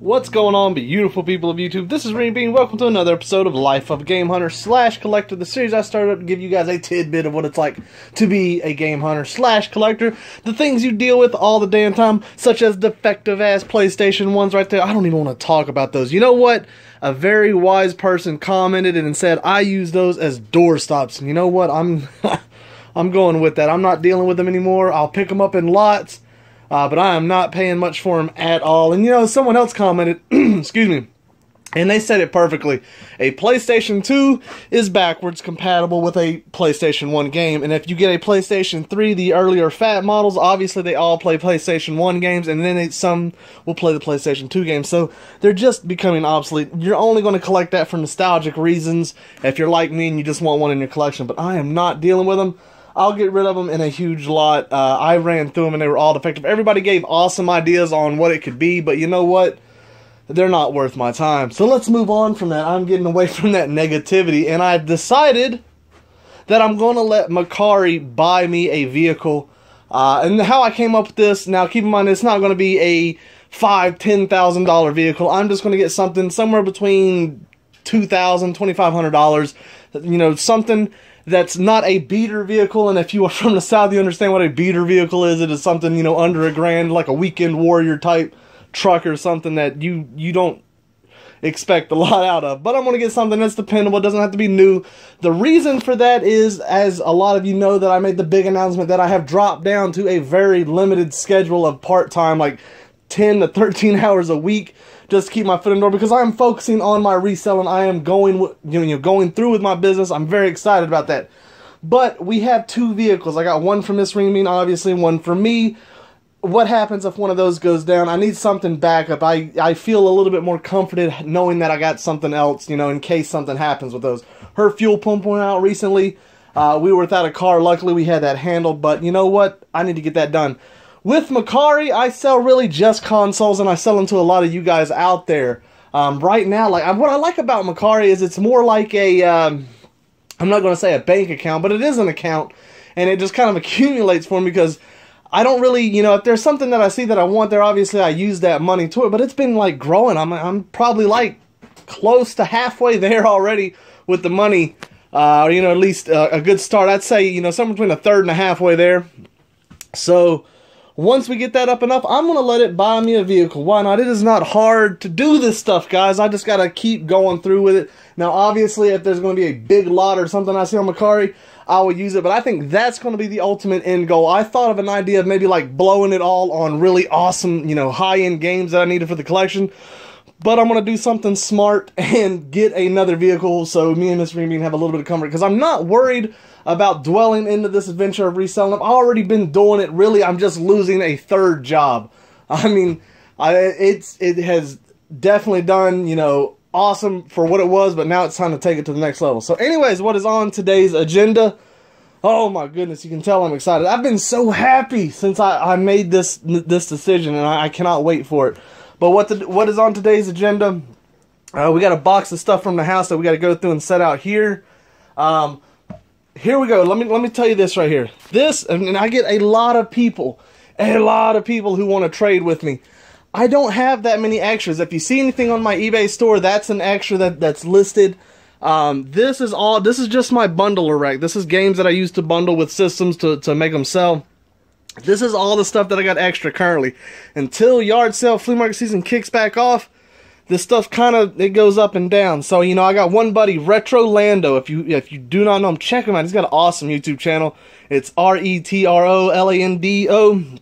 What's going on, beautiful people of YouTube? This is Renebean. Welcome to another episode of Life of a Game Hunter / Collector, the series I started up to give you guys a tidbit of what it's like to be a game hunter / collector. The things you deal with all the damn time, such as defective ass PlayStation 1s right there. I don't even want to talk about those. You know what? A very wise person commented and said, I use those as doorstops. And you know what? I'm going with that. I'm not dealing with them anymore. I'll pick them up in lots. But I am not paying much for them at all. And you know, someone else commented, excuse me, and they said it perfectly. A PlayStation 2 is backwards compatible with a PlayStation 1 game. And if you get a PlayStation 3, the earlier fat models, obviously they all play PlayStation 1 games, and then some will play the PlayStation 2 games. So they're just becoming obsolete. You're only going to collect that for nostalgic reasons if you're like me and you just want one in your collection. But I am not dealing with them. I'll get rid of them in a huge lot. I ran through them and they were all defective. Everybody gave awesome ideas on what it could be, but you know what? They're not worth my time. So let's move on from that. I'm getting away from that negativity, and I've decided that I'm going to let Mercari buy me a vehicle. And how I came up with this, now keep in mind it's not going to be a $5,000, $10,000 vehicle. I'm just going to get something somewhere between $2,000, $2,500. You know, something that's not a beater vehicle, and if you are from the South, you understand what a beater vehicle is. It is something, you know, under $1,000, like a weekend warrior type truck or something that you don't expect a lot out of. But I'm going to get something that's dependable. It doesn't have to be new. The reason for that is, as a lot of you know, that I made the big announcement that I have dropped down to a very limited schedule of part-time, like 10 to 13 hours a week, just to keep my foot in the door, because I am focusing on my reselling. I am going through with my business. I'm very excited about that. But we have two vehicles. I got one for Miss Renebean, obviously, one for me. What happens if one of those goes down? I need something backup. I feel a little bit more comforted knowing that I got something else, you know, in case something happens with those. Her fuel pump went out recently. We were without a car. Luckily, we had that handled. But you know what? I need to get that done. With Mercari, I sell really just consoles, and I sell them to a lot of you guys out there. Right now, like what I like about Mercari is it's more like a, I'm not going to say a bank account, but it is an account, and it just kind of accumulates for me because I don't really, you know, if there's something that I see that I want there, obviously I use that money to it, but it's been like growing. I'm probably like close to halfway there already with the money, you know, at least a good start. I'd say, you know, somewhere between a third and a halfway there. So once we get that up and up, I'm going to let it buy me a vehicle. Why not? It is not hard to do this stuff, guys. I just got to keep going through with it. Now, obviously, if there's going to be a big lot or something I see on Mercari, I will use it. But I think that's going to be the ultimate end goal. I thought of an idea of maybe like blowing it all on really awesome, you know, high-end games that I needed for the collection. But I'm going to do something smart and get another vehicle so me and Miss Renebean have a little bit of comfort. Because I'm not worried about dwelling into this adventure of reselling them. I've already been doing it. Really, I'm just losing a third job. I mean, it has definitely done, you know, awesome for what it was, but now it's time to take it to the next level. So anyways, what is on today's agenda? Oh my goodness, you can tell I'm excited. I've been so happy since I made this decision, and I cannot wait for it. But what is on today's agenda? We got a box of stuff from the house that we got to go through and set out here. Here we go. Let me tell you this right here. This, and I get a lot of people who want to trade with me. I don't have that many extras. If you see anything on my eBay store, that's an extra that's listed. This is just my bundler rack. This is games that I use to bundle with systems to make them sell. This is all the stuff that I got extra currently. Until yard sale flea market season kicks back off, this stuff it goes up and down. So, you know, I got one buddy, Retrolando. If you do not know him, check him out. He's got an awesome YouTube channel. It's RetroLando.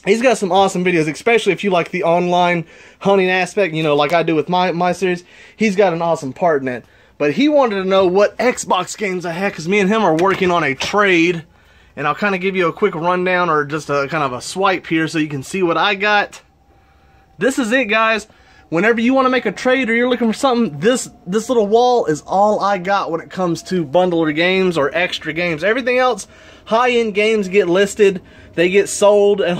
He's got some awesome videos, especially if you like the online hunting aspect, you know, like I do with my series. He's got an awesome part in it. But he wanted to know what Xbox games I had, because me and him are working on a trade. And I'll kind of give you a quick rundown, or just a kind of a swipe here so you can see what I got. This is it, guys. Whenever you want to make a trade or you're looking for something, this little wall is all I got when it comes to bundler games or extra games. Everything else, high-end games get listed, they get sold, and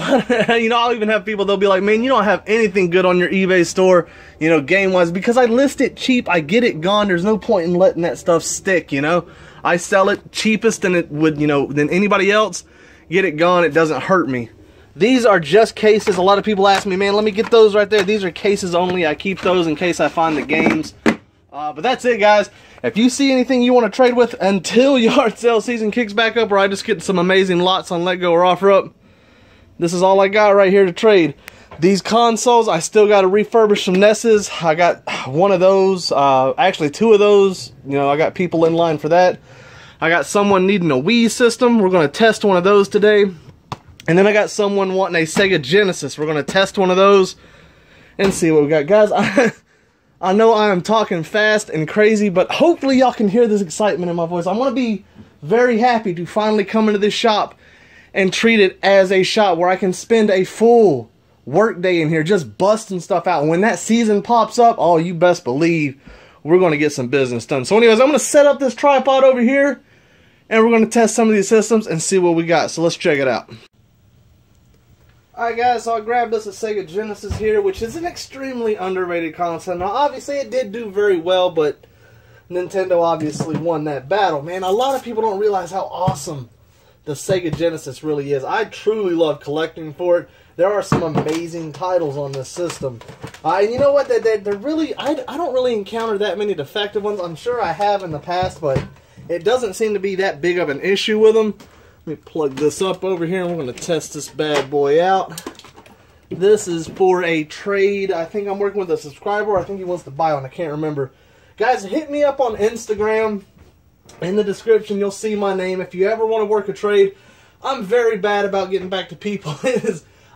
you know, I'll even have people, they'll be like, man, you don't have anything good on your eBay store, you know, game-wise, because I list it cheap, I get it gone, there's no point in letting that stuff stick, you know. I sell it cheapest than it would, you know, than anybody else, get it gone, it doesn't hurt me. These are just cases. A lot of people ask me, man, let me get those right there. These are cases only. I keep those in case I find the games. But that's it, guys. If you see anything you want to trade with until yard sale season kicks back up, or I just get some amazing lots on Let Go or OfferUp, this is all I got right here to trade. These consoles, I still got to refurbish some NESs. I got one of those, actually 2 of those. You know, I got people in line for that. I got someone needing a Wii system. We're going to test one of those today. And then I got someone wanting a Sega Genesis. We're going to test one of those and see what we got. Guys, I know I am talking fast and crazy, but hopefully y'all can hear this excitement in my voice. I'm going to be very happy to finally come into this shop and treat it as a shop where I can spend a full work day in here just busting stuff out. When that season pops up, oh, you best believe we're going to get some business done. So anyways, I'm going to set up this tripod over here, and we're going to test some of these systems and see what we got. So let's check it out. Alright guys, so I grabbed us a Sega Genesis here, which is an extremely underrated console. Now obviously it did do very well, but Nintendo obviously won that battle. Man, a lot of people don't realize how awesome the Sega Genesis really is. I truly love collecting for it. There are some amazing titles on this system. And you know what, they're really, I don't really encounter that many defective ones. I'm sure I have in the past, but it doesn't seem to be that big of an issue with them. Let me plug this up over here, and we're going to test this bad boy out. This is for a trade. I think I'm working with a subscriber. I think he wants to buy one. I can't remember. Guys, hit me up on Instagram. In the description, you'll see my name. If you ever want to work a trade, I'm very bad about getting back to people.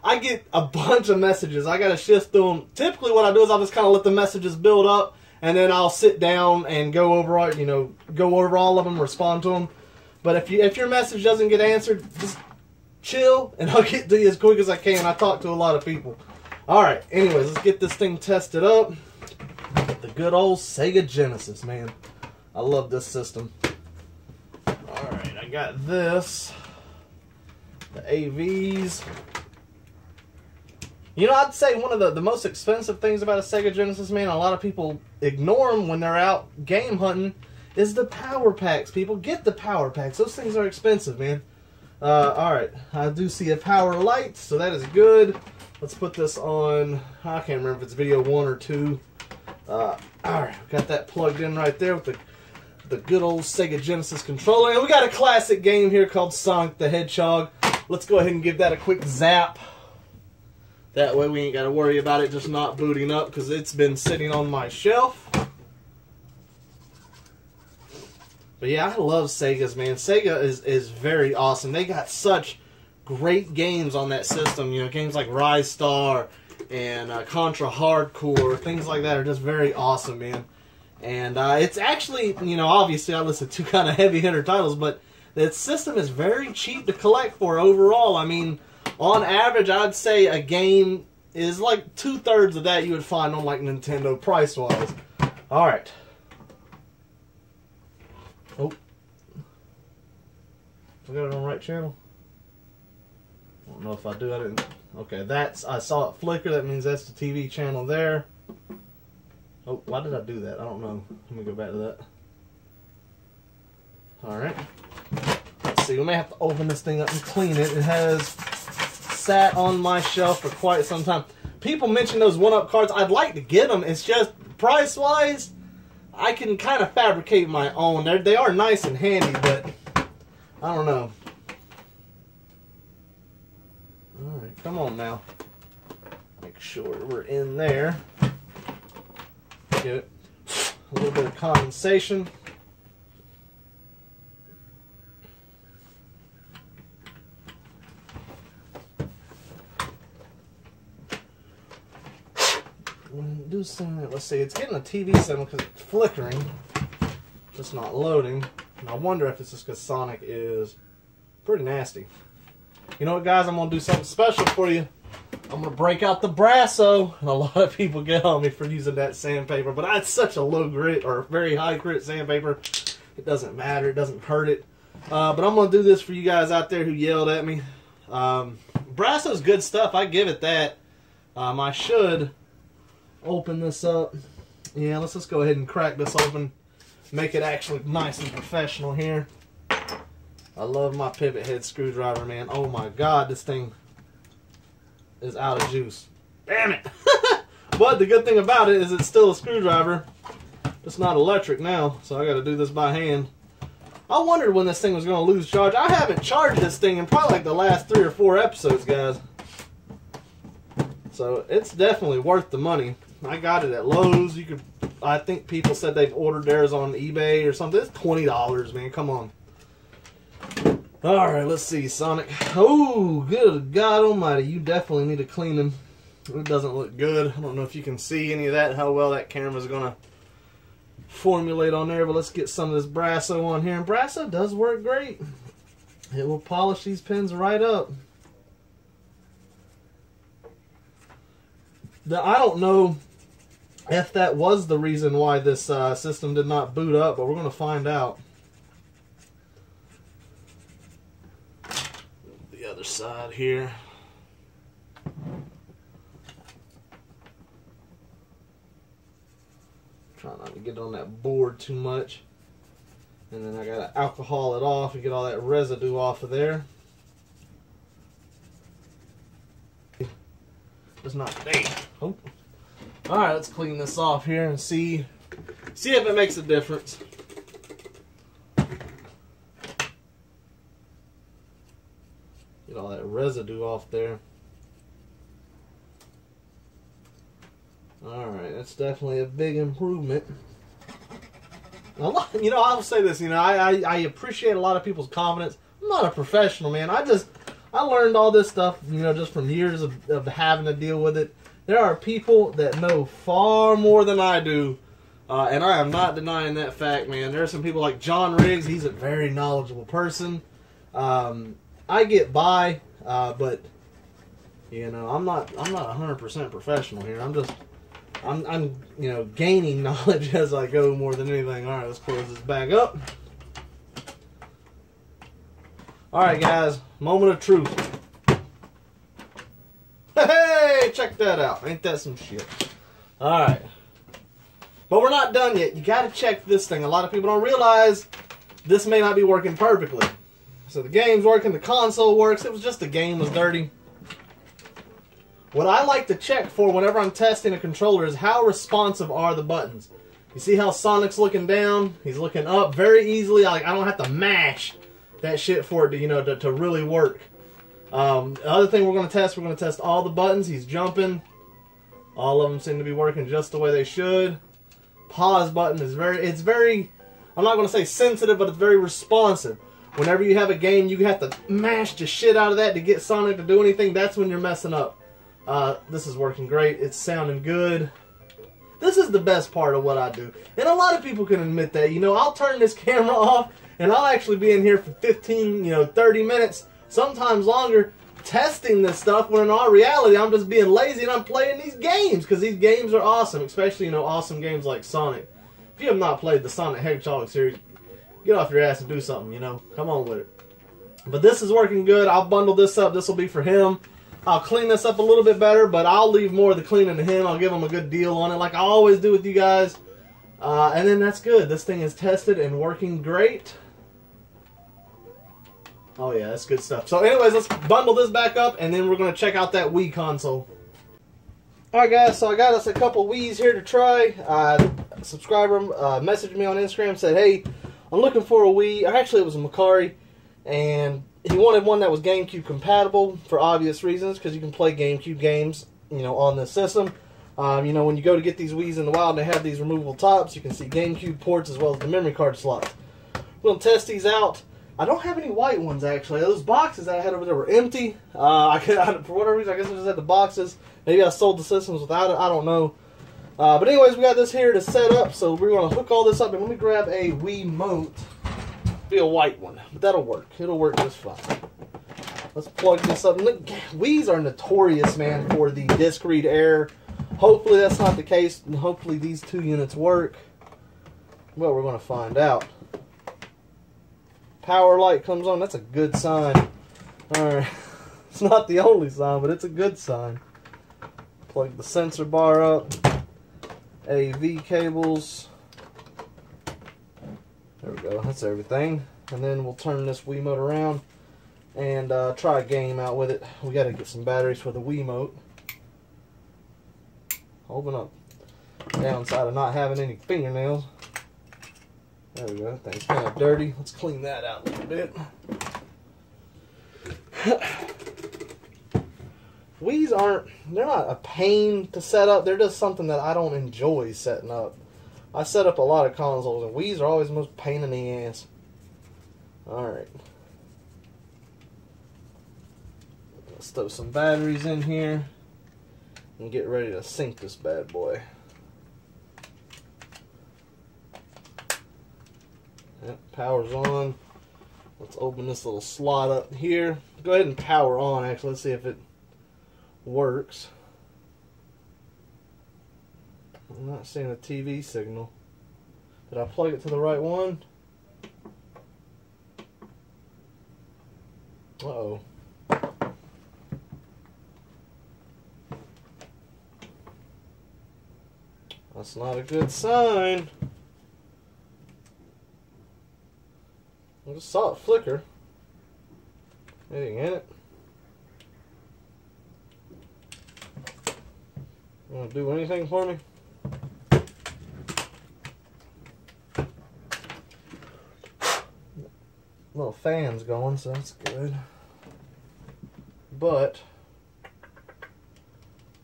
I get a bunch of messages. I got to shift through them. Typically, what I do is I'll just kind of let the messages build up, and then I'll sit down and go over all of them, respond to them. But if your message doesn't get answered, just chill, and I'll get to you as quick as I can. I talk to a lot of people. Alright, anyways, let's get this thing tested up. The good old Sega Genesis, man. I love this system. Alright, I got this. The AVs. You know, I'd say one of the most expensive things about a Sega Genesis, man, a lot of people ignore them when they're out game hunting, is the power packs. People, get the power packs. Those things are expensive, man. Alright, I do see a power light, so that is good. Let's put this on, I can't remember if it's video 1 or 2. Alright, got that plugged in right there with the good old Sega Genesis controller. And we got a classic game here called Sonic the Hedgehog. Let's go ahead and give that a quick zap. That way we ain't got to worry about it just not booting up, because it's been sitting on my shelf. But yeah, I love Sega's, man. Sega is very awesome. They got such great games on that system. You know, games like Rise Star and Contra Hardcore, things like that are just very awesome, man. And it's actually, you know, obviously I listed 2 kind of heavy hitter titles, but that system is very cheap to collect for overall. I mean, on average, I'd say a game is like 2/3 of that you would find on like Nintendo price-wise. Alright. Oh. I got it on the right channel? I don't know if I do. I didn't. Okay, I saw it flicker. That means that's the TV channel there. Oh, why did I do that? I don't know. Let me go back to that. Alright. Let's see. We may have to open this thing up and clean it. It has sat on my shelf for quite some time. People mention those 1-up cards. I'd like to get them. It's just, price-wise, I can kind of fabricate my own. They are nice and handy, but I don't know. Alright, come on now. Make sure we're in there. Get it. A little bit of condensation. Do something. Let's see, it's getting a TV signal because it's flickering. Just not loading. And I wonder if it's just because Sonic is pretty nasty. You know what, guys? I'm going to do something special for you. I'm going to break out the Brasso. And a lot of people get on me for using that sandpaper. But it's such a low grit or very high grit sandpaper. It doesn't matter. It doesn't hurt it. But I'm going to do this for you guys out there who yelled at me. Brasso's good stuff. I give it that. I should open this up. Yeah, let's just go ahead and crack this open. Make it actually nice and professional here. I love my pivot head screwdriver, man. Oh my god, this thing is out of juice. Damn it! But the good thing about it is it's still a screwdriver. It's not electric now, so I got to do this by hand. I wondered when this thing was going to lose charge. I haven't charged this thing in probably like the last 3 or 4 episodes, guys. So it's definitely worth the money. I got it at Lowe's. You could, I think people said they've ordered theirs on eBay or something. It's $20, man. Come on. All right, let's see, Sonic. Oh, good God Almighty! You definitely need to clean them. It doesn't look good. I don't know if you can see any of that, how well that camera's gonna formulate on there, but let's get some of this Brasso on here. And Brasso does work great. It will polish these pins right up. I don't know if that was the reason why this system did not boot up, but we're gonna find out. The other side here. Try not to get on that board too much. And then I gotta alcohol it off and get all that residue off of there. It's not dang. Oh. Alright, let's clean this off here and see if it makes a difference. Get all that residue off there. Alright, that's definitely a big improvement. You know, I'll say this, you know, I appreciate a lot of people's confidence. I'm not a professional, man. I learned all this stuff, you know, just from years of having to deal with it. There are people that know far more than I do, and I am not denying that fact, man. There are some people like John Riggs. He's a very knowledgeable person. I get by, but you know, I'm not 100% professional here. I'm you know, gaining knowledge as I go more than anything. All right, let's close this back up. All right, guys, moment of truth. Hey, check that out. Ain't that some shit? All right. But we're not done yet. You got to check this thing. A lot of people don't realize this may not be working perfectly. So the game's working, the console works. It was just the game was dirty. What I like to check for whenever I'm testing a controller is how responsive are the buttons. You see how Sonic's looking down? He's looking up very easily. I don't have to mash that shit for it to, you know, to really work. The other thing we're going to test all the buttons. He's jumping. All of them seem to be working just the way they should. Pause button is very, I'm not going to say sensitive, but it's very responsive. Whenever you have a game, you have to mash the shit out of that to get Sonic to do anything. That's when you're messing up. This is working great. It's sounding good. This is the best part of what I do. And a lot of people can admit that. You know, I'll turn this camera off and I'll actually be in here for 15, you know, 30 minutes, sometimes longer, testing this stuff, when in all reality, I'm just being lazy and I'm playing these games because these games are awesome, especially, you know, awesome games like Sonic. If you have not played the Sonic Hedgehog series, get off your ass and do something, you know. Come on with it. But this is working good. I'll bundle this up. This will be for him. I'll clean this up a little bit better, but I'll leave more of the cleaning to him. I'll give him a good deal on it like I always do with you guys. And then that's good. This thing is tested and working great. Oh yeah, that's good stuff. So anyways, let's bundle this back up, and then we're going to check out that Wii console. Alright guys, so I got us a couple Wiis here to try. A subscriber messaged me on Instagram, said, hey, I'm looking for a Wii. Actually, it was a Mercari, and he wanted one that was GameCube compatible for obvious reasons, because you can play GameCube games, you know, on this system. You know, when you go to get these Wiis in the wild, they have these removable tops. You can see GameCube ports as well as the memory card slots. We're going to test these out. I don't have any white ones, actually. Those boxes that I had over there were empty. For whatever reason, I guess I just had the boxes. Maybe I sold the systems without it. I don't know. But anyways, we got this here to set up, so we're going to hook all this up. And let me grab a Wiimote. Be a white one, but that'll work. It'll work just fine. Let's plug this up. Look, Wiis are notorious, man, for the disc read error. Hopefully that's not the case, and hopefully these two units work. Well, we're going to find out. Power light comes on. That's a good sign. Alright. It's not the only sign, but it's a good sign. Plug the sensor bar up. AV cables. There we go. That's everything. And then we'll turn this Wiimote around. and try a game out with it. We got to get some batteries for the Wiimote. Open up. Downside of not having any fingernails. There we go. That thing's kind of dirty. Let's clean that out a little bit. Wii's they're not a pain to set up. They're just something that I don't enjoy setting up. I set up a lot of consoles, and Wii's are always the most pain in the ass. Alright. Let's throw some batteries in here and get ready to sync this bad boy. Yep, power's on. Let's open this little slot up here. Go ahead and power on, actually. Let's see if it works. I'm not seeing a TV signal. Did I plug it to the right one? Uh-oh. That's not a good sign. I just saw it flicker. Anything in it? You want to do anything for me? Little fan's going, so that's good. But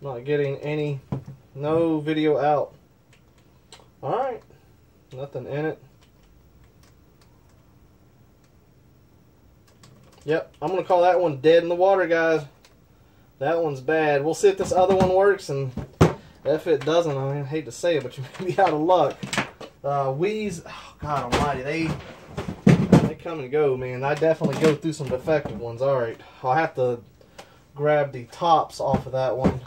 not getting no video out. Alright. Nothing in it. Yep, I'm going to call that one dead in the water, guys. That one's bad. We'll see if this other one works, and if it doesn't, I mean, I hate to say it, but you may be out of luck. Wii's, oh, God almighty, they come and go, man. I definitely go through some defective ones. Alright, I'll have to grab the tops off of that one.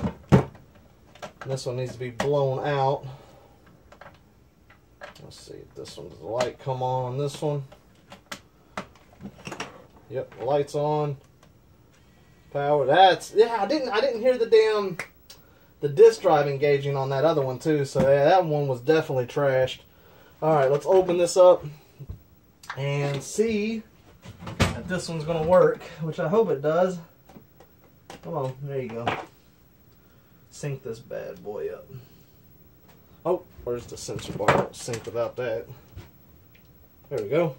This one needs to be blown out. Let's see if this one, does the light come on this one? Yep, the light's on. Power. Yeah. I didn't hear the disk drive engaging on that other one too. So yeah, that one was definitely trashed. All right, let's open this up and see if this one's gonna work, which I hope it does. Come on, there you go. Sync this bad boy up. Oh, where's the sensor bar? I'll sync without that. There we go.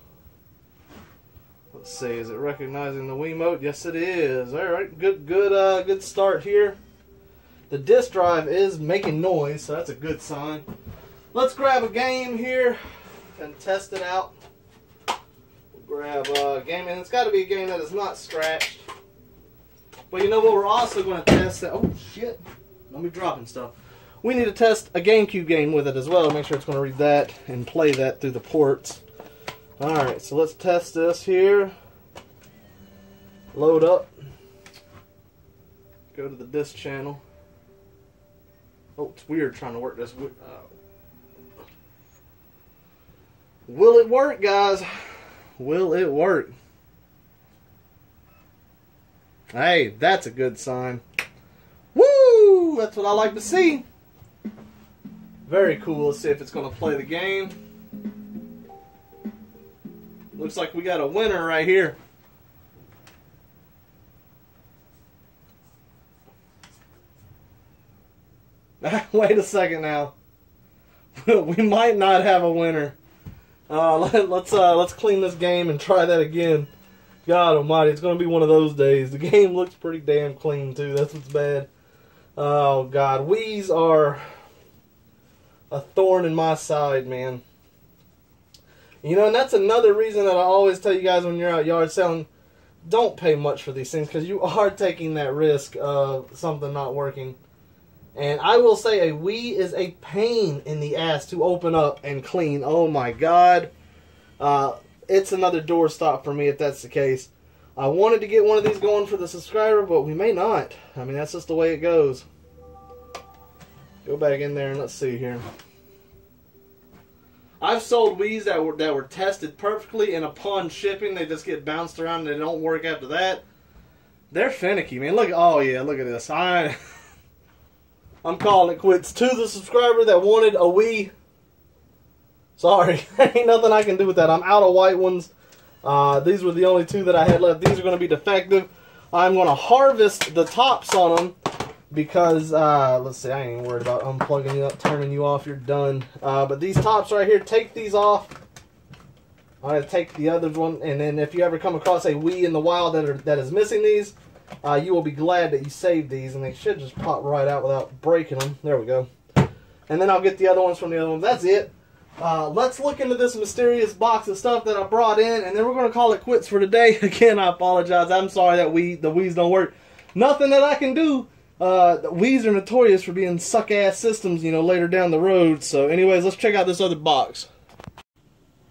Let's see, is it recognizing the Wiimote? Yes, it is. All right, good start here. The disk drive is making noise, so that's a good sign. Let's grab a game here and test it out. We'll grab a game, and it's got to be a game that is not scratched. But you know what? We're also going to test that. Oh shit! Don't be dropping stuff. We need to test a GameCube game with it as well. Make sure it's going to read that and play that through the ports. Alright, so let's test this here. Load up. Go to the disk channel. Oh, it's weird trying to work this. Will it work, guys? Will it work? Hey, that's a good sign. Woo! That's what I like to see. Very cool. Let's see if it's going to play the game. Looks like we got a winner right here. Wait a second now. We might not have a winner. Let's clean this game and try that again. God almighty, it's going to be one of those days. The game looks pretty damn clean too. That's what's bad. Oh God, Wii's are a thorn in my side, man. You know, and that's another reason that I always tell you guys when you're out yard selling, don't pay much for these things, because you are taking that risk of something not working. And I will say a Wii is a pain in the ass to open up and clean. Oh my God. It's another doorstop for me if that's the case. I wanted to get one of these going for the subscriber, but we may not. I mean, that's just the way it goes. Go back in there and let's see here. I've sold Wii's that were tested perfectly, and upon shipping, they just get bounced around and they don't work after that. They're finicky, man. Look, oh yeah, look at this. I'm calling it quits. To the subscriber that wanted a Wii, sorry, there ain't nothing I can do with that. I'm out of white ones. These were the only 2 that I had left. These are going to be defective. I'm going to harvest the tops on them because, let's see, I ain't even worried about unplugging you up, turning you off, you're done. But these tops right here, take these off. I'm going to take the other one, and then if you ever come across a Wii in the wild that is missing these, you will be glad that you saved these, and they should just pop right out without breaking them. There we go. And then I'll get the other ones from the other ones. That's it. Let's look into this mysterious box of stuff that I brought in, and then we're going to call it quits for today. Again, I apologize. I'm sorry that the Wii's don't work. Nothing that I can do. The Wii's are notorious for being suck-ass systems, you know, later down the road. So anyways, let's check out this other box.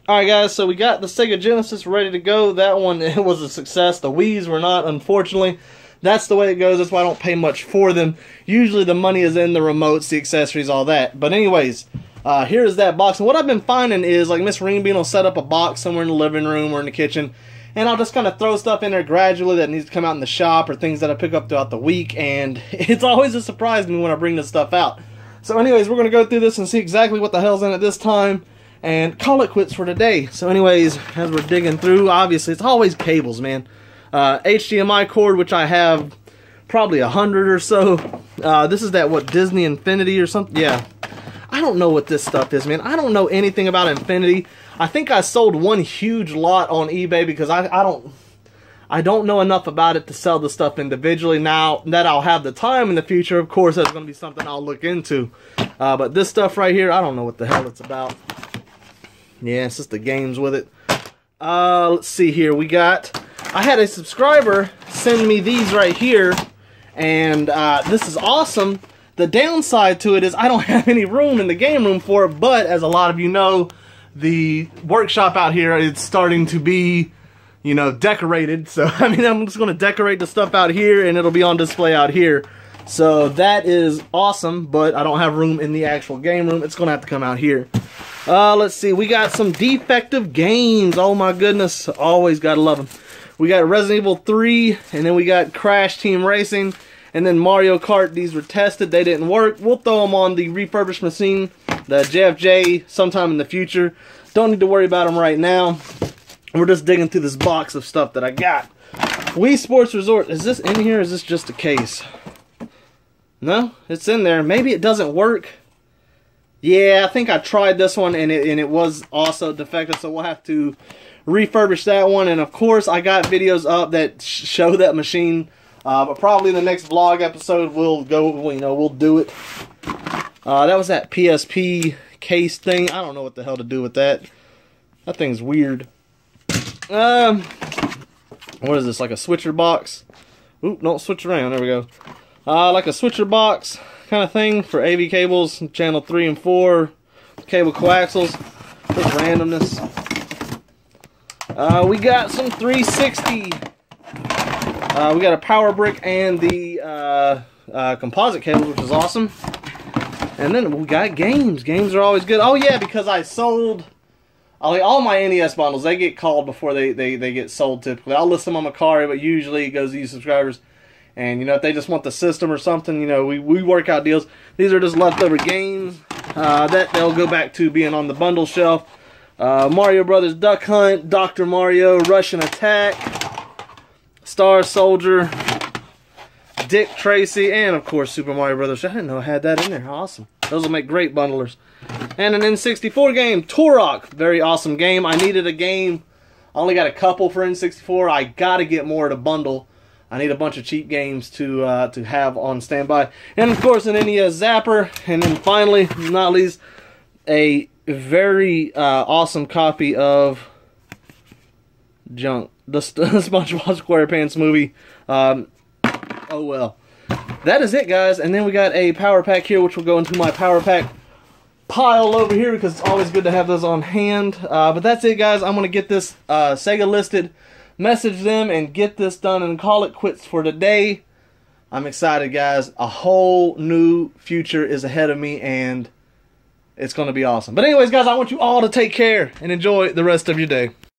Alright guys, so we got the Sega Genesis ready to go. That one, it was a success. The Wii's were not, unfortunately. That's the way it goes. That's why I don't pay much for them. Usually the money is in the remotes, the accessories, all that. But anyways, here's that box. And what I've been finding is, like, Miss Renebean will set up a box somewhere in the living room or in the kitchen, and I'll just kind of throw stuff in there gradually that needs to come out in the shop or things that I pick up throughout the week, and it's always a surprise to me when I bring this stuff out. So anyways, we're going to go through this and see exactly what the hell's in it this time, and call it quits for today. So anyways, as we're digging through, obviously it's always cables, man. HDMI cord, which I have probably 100 or so. This is that, what, Disney Infinity or something? Yeah. I don't know what this stuff is, man. I don't know anything about Infinity. I think I sold one huge lot on eBay because I don't know enough about it to sell the stuff individually. Now that I'll have the time in the future, of course, that's going to be something I'll look into. But this stuff right here, I don't know what the hell it's about. Yeah, it's just the games with it. Let's see here. I had a subscriber send me these right here, and this is awesome. The downside to it is I don't have any room in the game room for it, but as a lot of you know, the workshop out here is starting to be, you know, decorated. So, I mean, I'm just going to decorate the stuff out here, and it'll be on display out here. So, that is awesome, but I don't have room in the actual game room. It's going to have to come out here. Let's see. We got some defective games. Oh, my goodness. Always got to love them. We got Resident Evil 3, and then we got Crash Team Racing, and then Mario Kart. These were tested. They didn't work. We'll throw them on the refurbished machine, the JFJ, sometime in the future. Don't need to worry about them right now. We're just digging through this box of stuff that I got. Wii Sports Resort. Is this in here or is this just a case? No, it's in there. Maybe it doesn't work. Yeah, I think I tried this one and it was also defective, so we'll have to refurbish that one. And of course, I got videos up that show that machine. But probably in the next vlog episode, we'll go, you know, we'll do it. That was that PSP case thing. I don't know what the hell to do with that. That thing's weird. What is this, like a switcher box? Oop, don't switch around. There we go. Like a switcher box kind of thing for AV cables, channel 3 and 4, cable coaxials. Just randomness. We got some 360. We got a power brick and the composite cables, which is awesome. And then we got games. Games are always good. Oh yeah, because I sold all my NES bundles. They get called before they get sold typically. I'll list them on Mercari, but usually it goes to you subscribers. And you know, if they just want the system or something, you know, we work out deals. These are just leftover games that they'll go back to being on the bundle shelf. Mario Brothers Duck Hunt, Dr. Mario, Russian Attack, Star Soldier, Dick Tracy, and of course Super Mario Brothers. I didn't know I had that in there. Awesome. Those will make great bundlers. And an N64 game, Turok. Very awesome game. I needed a game. I only got a couple for N64. I gotta get more to bundle. I need a bunch of cheap games to have on standby. And of course an NES Zapper. And then finally, not least, a very awesome copy of Junk. The SpongeBob SquarePants movie. Oh well. That is it, guys. And then we got a power pack here, which will go into my power pack pile over here because it's always good to have those on hand. But that's it, guys. I'm going to get this Sega listed, message them, and get this done and call it quits for today. I'm excited, guys. A whole new future is ahead of me, and it's going to be awesome. But anyways, guys, I want you all to take care and enjoy the rest of your day.